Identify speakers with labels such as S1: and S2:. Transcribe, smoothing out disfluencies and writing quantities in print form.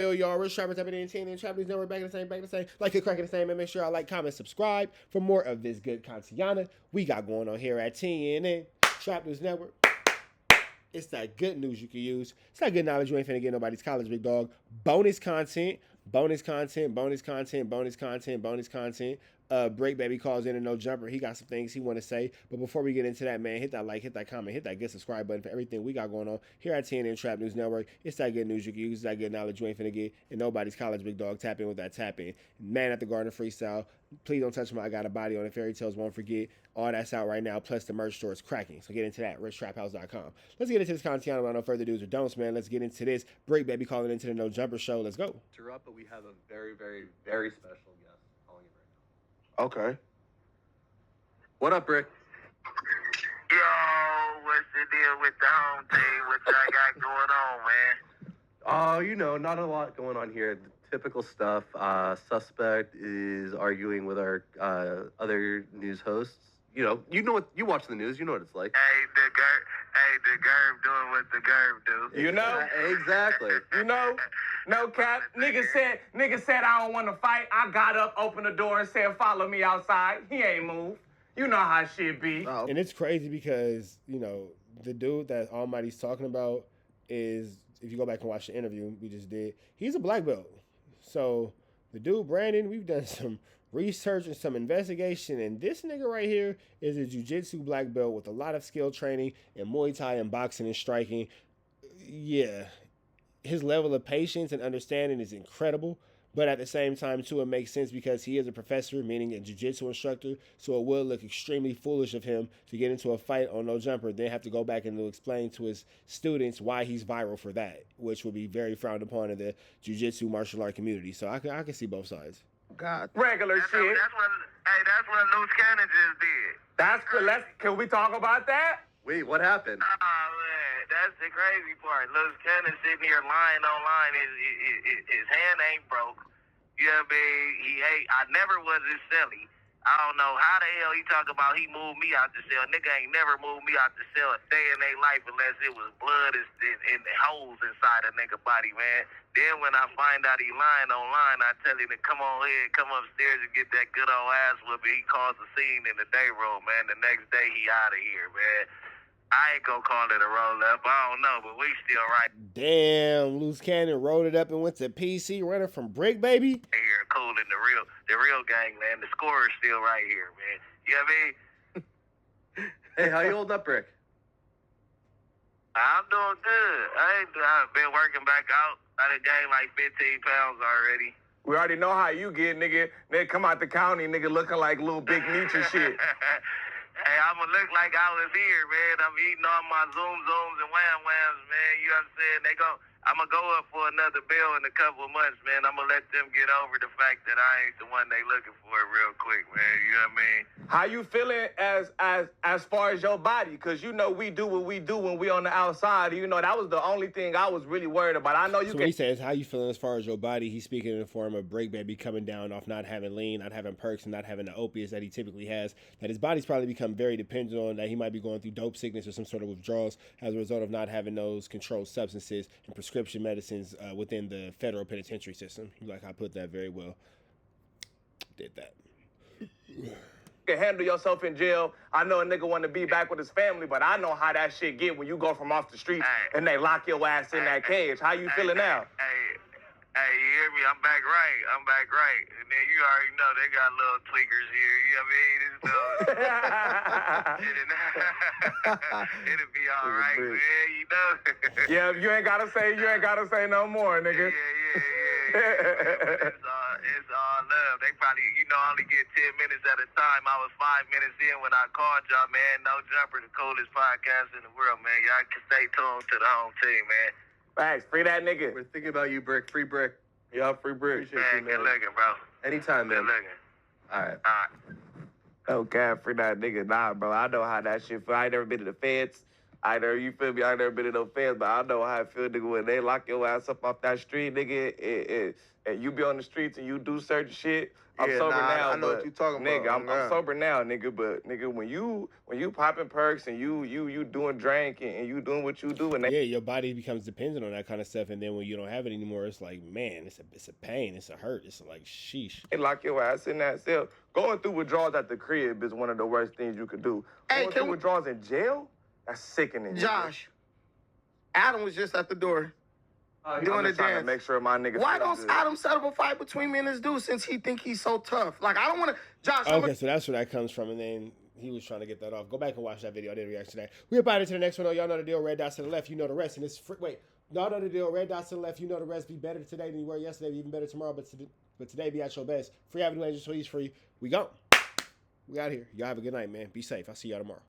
S1: Yo, y'all, Rich Trappers, tapping in 10 and Trappers Network, back in the same. Like it, cracking the same, and make sure I like, comment, subscribe for more of this good content we got going on here at TNN Trappers Network. It's that good news you can use. It's that good knowledge you ain't finna get nobody's college, big dog. Bonus content. Bricc baby calls in and no jumper. He got some things he want to say. But before we get into that, man, hit that like, hit that comment, hit that good subscribe button for everything we got going on here at TNN Trap News Network. It's that good news you can use. It's that good knowledge you ain't finna get in nobody's college, big dog. Tap in with that tap in. Man at the Garden freestyle. Please don't touch my I Got a Body on it. Fairy Tales Won't Forget. All that's out right now. Plus the merch store is cracking. So get into that. RichTrapHouse.com. Let's get into this content without no further do's or don'ts, man. Let's get into this. Bricc baby calling into the No Jumper show. Let's go.
S2: Interrupt, but we have a very, very, very special guest calling in right now.
S3: Okay.
S2: What up, Bricc?
S4: Yo, what's the deal with the home team? What y'all got going on, man?
S2: Oh, you know, not a lot going on here. The typical stuff. Suspect is arguing with our other news hosts. You know what? You watch the news. You know what it's like.
S4: The Gerb doing what the Gerb do.
S5: You know?
S2: Exactly.
S5: You know? No cap. Nigga said I don't want to fight. I got up, opened the door, and said, follow me outside. He ain't moved. You know how shit be.
S2: Oh.
S1: And it's crazy because, you know, the dude that Almighty's talking about is, if you go back and watch the interview we just did, he's a black belt. So the dude, Brandon, we've done some research and some investigation, and this nigga right here is a jiu-jitsu black belt with a lot of skill training in Muay Thai and boxing and striking. Yeah, his level of patience and understanding is incredible, but at the same time, too, it makes sense because he is a professor, meaning a jiu-jitsu instructor, so it would look extremely foolish of him to get into a fight on No Jumper, then have to go back and explain to his students why he's viral for that, which would be very frowned upon in the jiu-jitsu martial art community. So I can see both sides.
S3: God.
S5: Regular shit.
S4: That's what Luce just did.
S5: That's good. Can we talk about that?
S2: Wait, what happened?
S4: Oh, man, that's the crazy part. Luce Cannon sitting here lying online. His hand ain't broke. You know what I mean? I never was his celly. I don't know how the hell he talk about he moved me out the cell. Nigga ain't never moved me out the cell a day in their life unless it was blood and holes inside a nigga body, man. Then when I find out he lying online, I tell him to come on here, come upstairs and get that good old ass whooping. He calls the scene in the day room, man. The next day he out of here, man. I ain't gonna call it a roll up. I don't know, but we still right
S1: Damn, Luce Cannon rolled it up and went to PC running from Bricc, baby.
S4: here, cool in the real gang, man. The score is still right here, man. You know what I mean?
S2: Hey, how you holding up, Bricc?
S4: I'm doing good. I've been working back out. I done gained like 15 pounds already.
S5: We already know how you get, nigga. Nigga come out the county, nigga, looking like little Big Meech and shit.
S4: Hey, I'ma look like I was here, man. I'm eating all my zooms and whams, man. You know what I'm saying? I'ma go up for another bill in a couple of months, man. I'ma let them get over the fact that I ain't the one they looking for real quick, man. You know what I mean?
S5: How you feeling as far as your body? Because you know we do what we do when we on the outside. You know, that was the only thing I was really worried about. I know you
S1: So when he says, how you feeling as far as your body, he's speaking in the form of Bricc baby coming down off not having lean, not having perks, and not having the opiates that he typically has, that his body's probably become very dependent on, that he might be going through dope sickness or some sort of withdrawals as a result of not having those controlled substances and prescription medicines within the federal penitentiary system. Like, I put that very well. Did that.
S5: can handle yourself in jail. I know a nigga want to be back with his family, but I know how that shit get when you go from off the streets and they lock your ass in that cage. How you feeling now?
S4: Hey, you hear me? I'm back right. And then you already know they got little tweakers here. You know what I mean? It'll be all right, man. You know.
S5: Yeah, you ain't gotta say no more, nigga.
S4: Yeah. It's all love. They probably, only get 10 minutes at a time. I was 5 minutes in when I called y'all, man. No Jumper, the coolest podcast in the world, man. Y'all can stay tuned to the home team, man.
S5: Thanks. Free that nigga.
S2: We're thinking about you, Bricc. Free Bricc.
S5: Yeah, free Bricc.
S4: Man, good looking, bro.
S2: Anytime, man.
S4: Good looking.
S2: All right.
S5: Okay, free that nigga. Nah, bro. I know how that shit feel. I ain't never been to the feds, you feel me? I never been in no fans, but I know how it feel, nigga, when they lock your ass up off that street, nigga, and you be on the streets and you do certain shit. I'm sober now,
S3: I know what you talking
S5: nigga,
S3: about.
S5: I'm sober now, nigga. But nigga, when you popping perks and you doing drink and you doing what you do, and
S1: yeah, your body becomes dependent on that kind of stuff, and then when you don't have it anymore, it's like, man, it's a pain, it's a hurt, it's like sheesh.
S5: they lock your ass in that cell. Going through withdrawals at the crib is one of the worst things you could do.
S3: Hey,
S5: Going through withdrawals in jail, that's sickening.
S3: Josh, Adam was just at the door. Doing
S5: I'm trying to make sure my nigga.
S3: Why don't Adam set up a fight between me and this dude since he think he's so tough? Like, I don't want to, Josh.
S1: Okay, so that's where that comes from, and then he was trying to get that off. Go back and watch that video. I did react to that. We about to the next one. Oh, y'all know the deal. Red dots to the left. You know the rest. And it's free. Wait, y'all know the deal. Red dots to the left. You know the rest. Be better today than you were yesterday. Be even better tomorrow. But today, be at your best. Free Avenue Angels, so he's free. We go. We out here. Y'all have a good night, man. Be safe. I'll see y'all tomorrow.